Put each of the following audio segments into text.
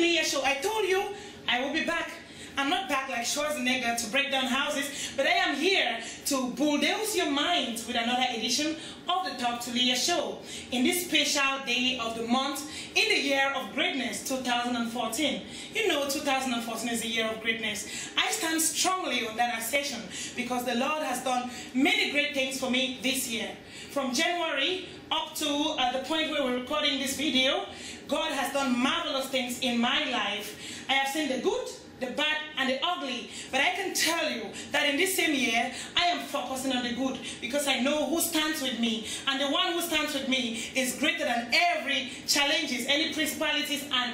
Talktolia show. I told you I will be back. I'm not back like Schwarzenegger to break down houses, but I am here to bulldoze your minds with another edition of the Talktolia show in this special day of the month in the year of greatness, 2014. You know, 2014 is the year of greatness. I stand strongly on that assertion because the Lord has done many great things for me this year. From January up to the point where we're recording this video, God has done marvelous things in my life. I have seen the good, the bad, and the ugly. But I can tell you that in this same year, I am focusing on the good because I know who stands with me. And the one who stands with me is greater than every challenges, any principalities and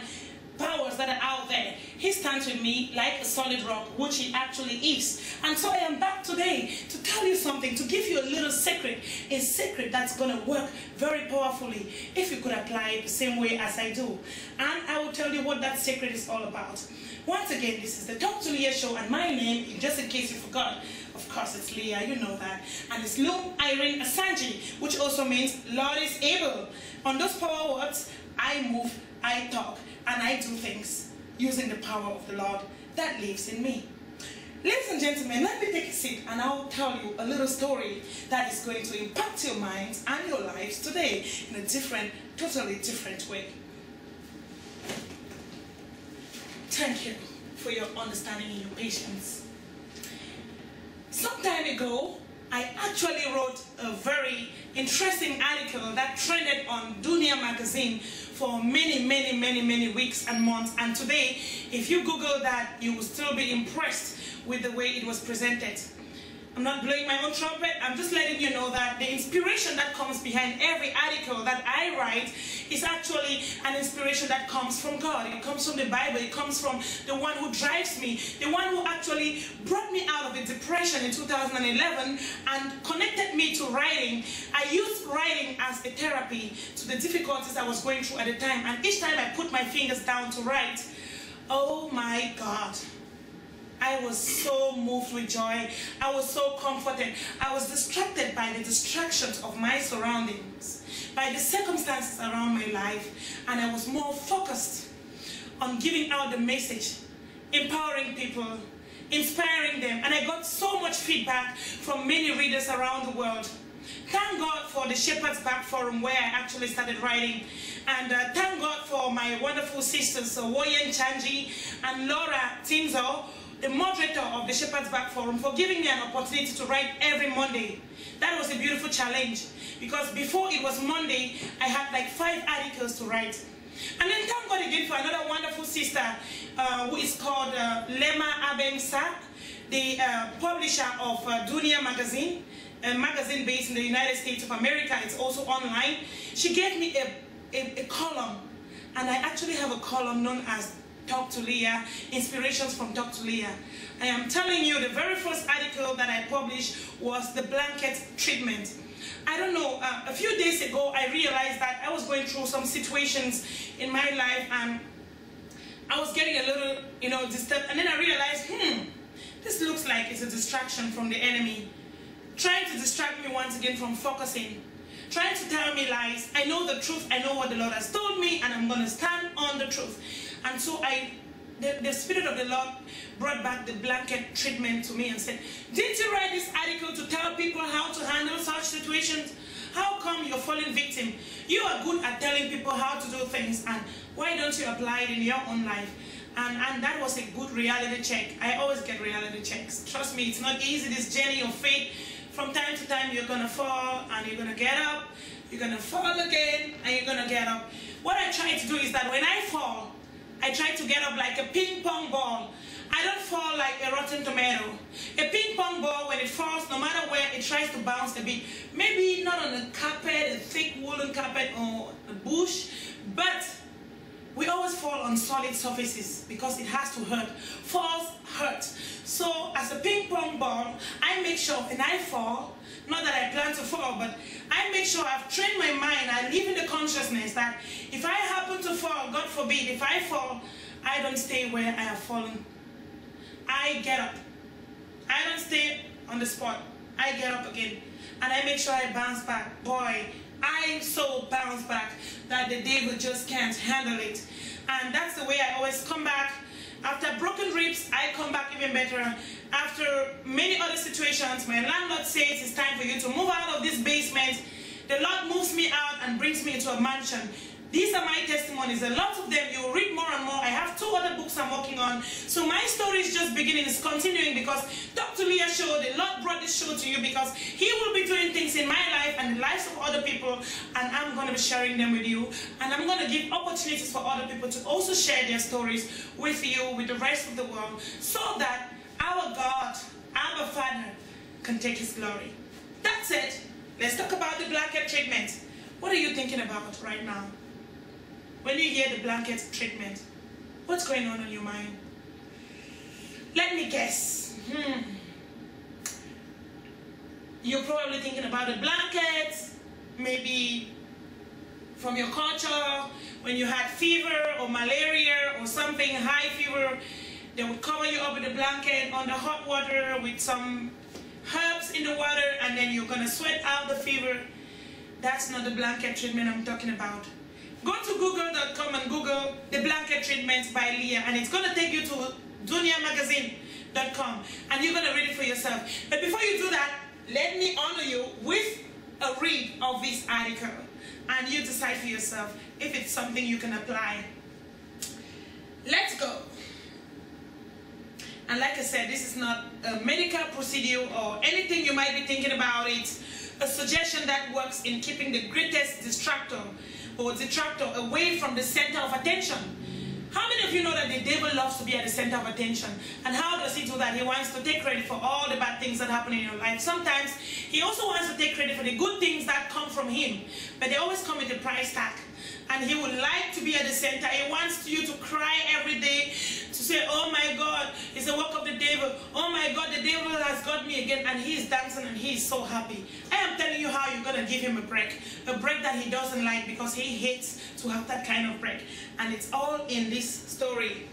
powers that are out there. He stands with me like a solid rock, which he actually is. And so I am back today to tell you something, to give you a little secret, a secret that's going to work very powerfully if you could apply it the same way as I do. And I will tell you what that secret is all about. Once again, this is the Talktolia show, and my name, just in case you forgot, of course it's Leah, you know that. And it's Lum Irene Asanji, which also means Lord is able. On those power words, I move, I talk, and I do things using the power of the Lord that lives in me. Ladies and gentlemen, let me take a seat and I'll tell you a little story that is going to impact your minds and your lives today in a different, totally different way. Thank you for your understanding and your patience. Some time ago, I actually wrote a very interesting article that trended on Dunia magazine for many weeks and months. And today, if you Google that, you will still be impressed with the way it was presented. I'm not blowing my own trumpet. I'm just letting you know that the inspiration that comes behind every article that I write is actually an inspiration that comes from God. It comes from the Bible. It comes from the one who drives me, the one who actually brought me out of a depression in 2011 and connected me to writing. I used writing as a therapy to the difficulties I was going through at the time. And each time I put my fingers down to write, oh my God, I was so moved with joy. I was so comforted. I was distracted by the distractions of my surroundings, by the circumstances around my life, and I was more focused on giving out the message, empowering people, inspiring them, and I got so much feedback from many readers around the world. Thank God for the Shepherd's Back Forum where I actually started writing, and thank God for my wonderful sisters, Woyen Chanji and Laura Tinzo, the moderator of the Shepherd's Back Forum, for giving me an opportunity to write every Monday. That was a beautiful challenge because before it was Monday, I had like 5 articles to write. And then thank God again for another wonderful sister who is called Lema Abengsa, the publisher of Dunia magazine, a magazine based in the United States of America. It's also online. She gave me a column, and I actually have a column known as Talktolia, Inspirations from Talktolia. I am telling you, the very first article that I published was the blanket treatment. I don't know, a few days ago I realized that I was going through some situations in my life and I was getting a little, disturbed, and then I realized, this looks like it's a distraction from the enemy, trying to distract me once again from focusing, trying to tell me lies. I know the truth, I know what the Lord has told me, and I'm going to stand on the truth. And so the Spirit of the Lord brought back the blanket treatment to me and said, didn't you write this article to tell people how to handle such situations? How come you're falling victim? You are good at telling people how to do things, and why don't you apply it in your own life? And that was a good reality check. I always get reality checks. Trust me, it's not easy, this journey of faith. From time to time, you're going to fall, and you're going to get up. You're going to fall again, and you're going to get up. What I try to do is that when I fall, I try to get up like a ping pong ball. I don't fall like a rotten tomato. A ping pong ball, when it falls, no matter where, it tries to bounce a bit. Maybe not on a carpet, a thick woolen carpet or a bush, but we always fall on solid surfaces because it has to hurt. Falls hurt. So as a ping pong ball, I make sure when I fall, not that I plan to fall, but I make sure I've trained my mind. I live in the consciousness that if I happen to fall, God forbid, if I fall, I don't stay where I have fallen. I get up. I don't stay on the spot. I get up again. And I make sure I bounce back. Boy, I so bounce back that the devil just can't handle it. And that's the way I always come back. After broken ribs, I come back even better. After many other situations, my landlord says it's time for you to move out of this basement. The Lord moves me out and brings me into a mansion. These are my testimonies. A lot of them, you will read more and more. I have 2 other books I'm working on. So my story is just beginning, it's continuing, because Talktolia show, the Lord brought this show to you because He will be doing things in my life and the lives of other people, and I'm going to be sharing them with you. And I'm going to give opportunities for other people to also share their stories with you, with the rest of the world, so that our God, our Father, can take His glory. That's it. Let's talk about the blanket treatment. What are you thinking about right now? When you hear the blanket treatment, what's going on in your mind? Let me guess. You're probably thinking about the blankets, maybe from your culture, when you had fever or malaria or something, high fever, they would cover you up with a blanket under hot water with some herbs in the water, and then you're going to sweat out the fever. That's not the blanket treatment I'm talking about. Go to google.com and Google the blanket treatment by Leah, and it's going to take you to duniamagazine.com, and you're going to read it for yourself. But before you do that, let me honor you with a read of this article, and you decide for yourself if it's something you can apply. Let's go. And like I said, this is not a medical procedure or anything you might be thinking about. It's a suggestion that works in keeping the greatest distractor or detractor away from the center of attention. How many of you know that the devil loves to be at the center of attention? And how does he do that? He wants to take credit for all the bad things that happen in your life. Sometimes he also wants to take credit for the good things that come from him, but they always come with a price tag. And he would like to be at the center. He wants you to cry every day, to say, oh my God, it's the work of the devil. Oh my God, the devil has got me again. And he's dancing and he's so happy. I am telling you how you're going to give him a break that he doesn't like, because he hates to have that kind of break. And it's all in this story.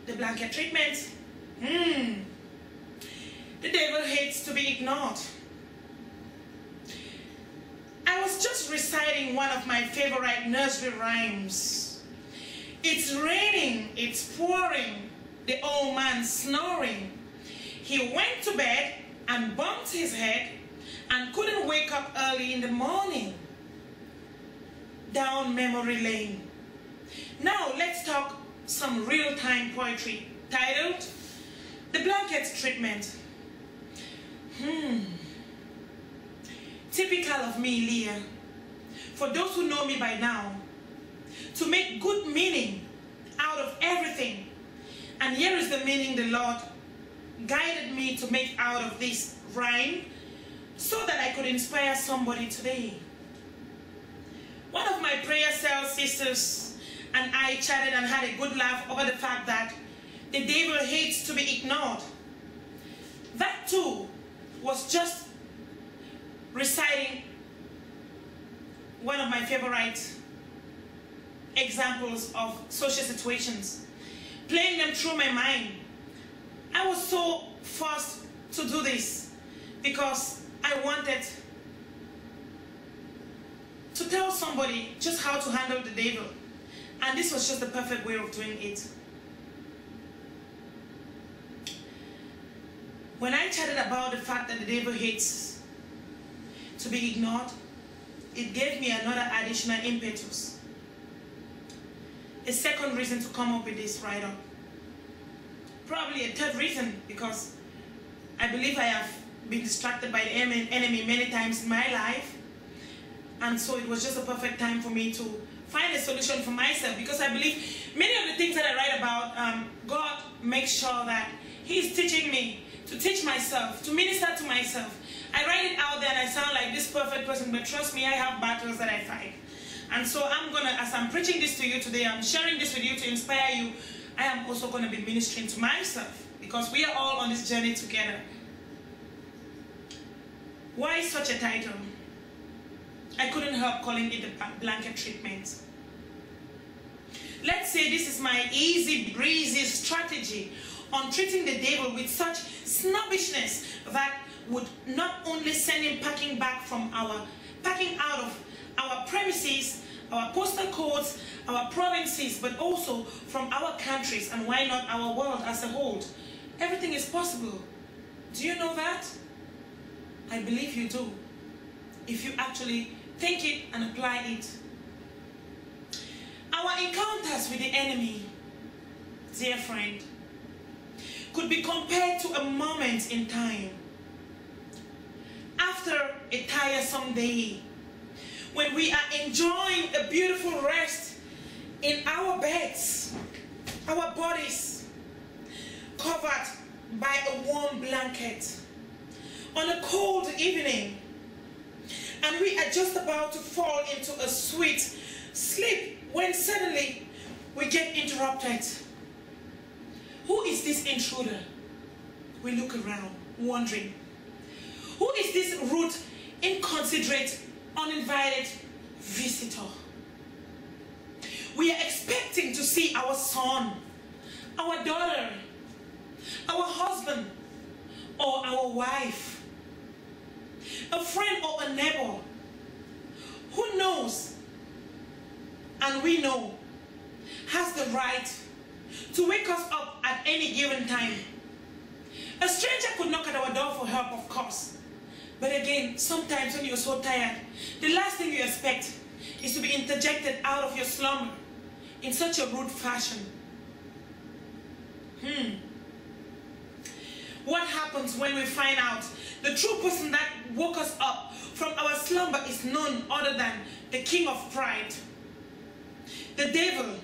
The blanket treatment. The devil hates to be ignored. I was just reciting one of my favorite nursery rhymes. It's raining, it's pouring, the old man snoring. He went to bed and bumped his head and couldn't wake up early in the morning. Down memory lane. Now let's talk some real-time poetry titled The Blanket Treatment. Typical of me, Leah. For those who know me by now, to make good meaning out of everything. And here is the meaning the Lord guided me to make out of this rhyme, so that I could inspire somebody today. One of my prayer cell sisters and I chatted and had a good laugh over the fact that the devil hates to be ignored. That too was just reciting one of my favorite examples of social situations, playing them through my mind. I was so forced to do this because I wanted to tell somebody just how to handle the devil, and this was just the perfect way of doing it. When I chatted about the fact that the devil hates to be ignored, it gave me another additional impetus. A second reason to come up with this write-up. Probably a third reason, because I believe I have been distracted by the enemy many times in my life. And so it was just a perfect time for me to find a solution for myself, because I believe many of the things that I write about, God makes sure that He's teaching me to teach myself, to minister to myself. I write it out there and I sound like this perfect person, but trust me, I have battles that I fight. And so I'm going to, as I'm preaching this to you today, I'm sharing this with you to inspire you, I am also going to be ministering to myself, because we are all on this journey together. Why such a title? I couldn't help calling it the blanket treatment. Let's say this is my easy breezy strategy on treating the devil with such snobbishness that would not only send him packing out of our premises our postal codes, our provinces, but also from our countries, and why not our world as a whole. Everything is possible. Do you know that? I believe you do, if you actually think it and apply it. Our encounters with the enemy, dear friend, could be compared to a moment in time. After a tiresome day, when we are enjoying a beautiful rest in our beds, our bodies covered by a warm blanket, on a cold evening, and we are just about to fall into a sweet sleep when suddenly we get interrupted. Who is this intruder? We look around, wondering, who is this rude, inconsiderate, uninvited visitor? We are expecting to see our son, our daughter, our husband, or our wife, a friend or a neighbor. Who knows, and we know, has the right to wake us up at any given time. A stranger could knock at our door for help, of course. But again, sometimes when you're so tired, the last thing you expect is to be interjected out of your slumber in such a rude fashion. What happens when we find out the true person that woke us up from our slumber is none other than the king of pride, the devil,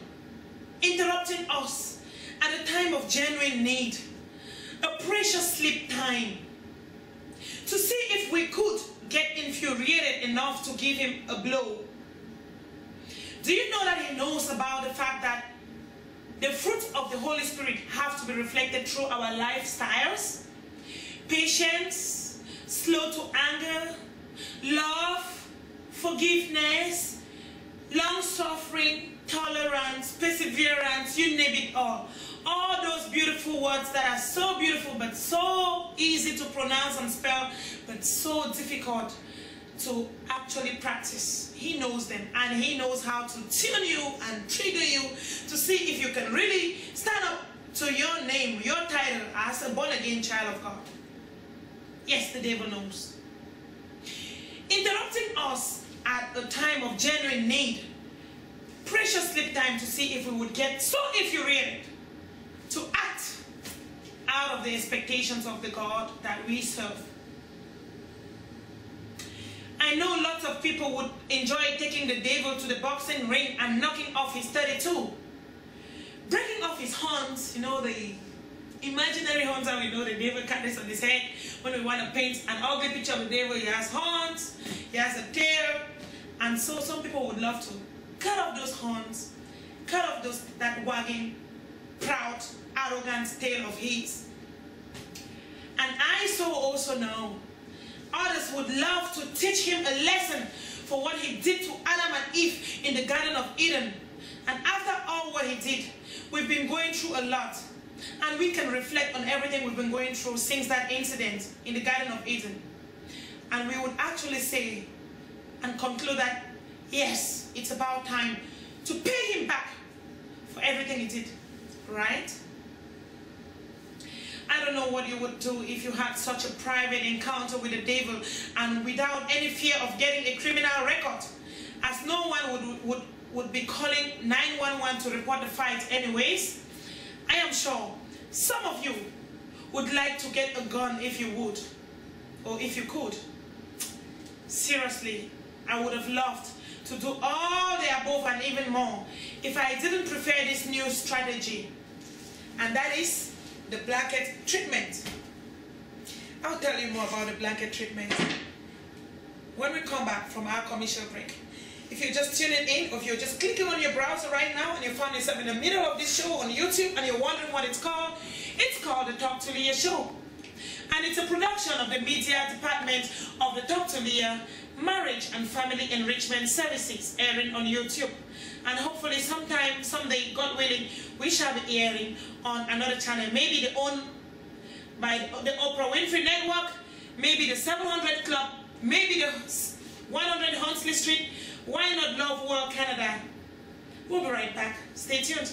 interrupting us at a time of genuine need, a precious sleep time, to see if we could get infuriated enough to give him a blow. Do you know that he knows about the fact that the fruits of the Holy Spirit have to be reflected through our lifestyles? Patience, slow to anger, love, forgiveness, long-suffering, tolerance, perseverance, you name it all. All those beautiful words that are so beautiful but so easy to pronounce and spell, but so difficult to actually practice. He knows them, and he knows how to tune you and trigger you to see if you can really stand up to your name, your title as a born-again child of God. Yes, the devil knows. Interrupting us at a time of genuine need, precious sleep time, to see if we would get so infuriated to act out of the expectations of the God that we serve. I know lots of people would enjoy taking the devil to the boxing ring and knocking off his 32. Breaking off his horns, you know, the imaginary horns that we know the devil carries on his head. When we want to paint an ugly picture of the devil, he has horns, he has a tail, and so some people would love to cut off those horns, cut off that wagging, proud, arrogant tail of his. And I so also know others would love to teach him a lesson for what he did to Adam and Eve in the Garden of Eden. And after all what he did, we've been going through a lot. And we can reflect on everything we've been going through since that incident in the Garden of Eden. And we would actually say and conclude that, yes, it's about time to pay him back for everything he did. Right? I don't know what you would do if you had such a private encounter with the devil and without any fear of getting a criminal record, as no one would be calling 911 to report the fight anyways. I am sure some of you would like to get a gun if you would, or if you could. Seriously, I would have loved to do all the above and even more if I didn't prefer this new strategy, and that is the blanket treatment. I'll tell you more about the blanket treatment when we come back from our commercial break. If you're just tuning in, or if you're just clicking on your browser right now and you find yourself in the middle of this show on YouTube and you're wondering what it's called the Talktolia show. And it's a production of the media department of the Talktolia Marriage and Family Enrichment Services, airing on YouTube. And hopefully sometime, someday, God willing, we shall be airing on another channel, maybe the owned by the Oprah Winfrey Network, maybe the 700 Club, maybe the 100 Hunsley Street, Why Not Love World Canada. We'll be right back. Stay tuned.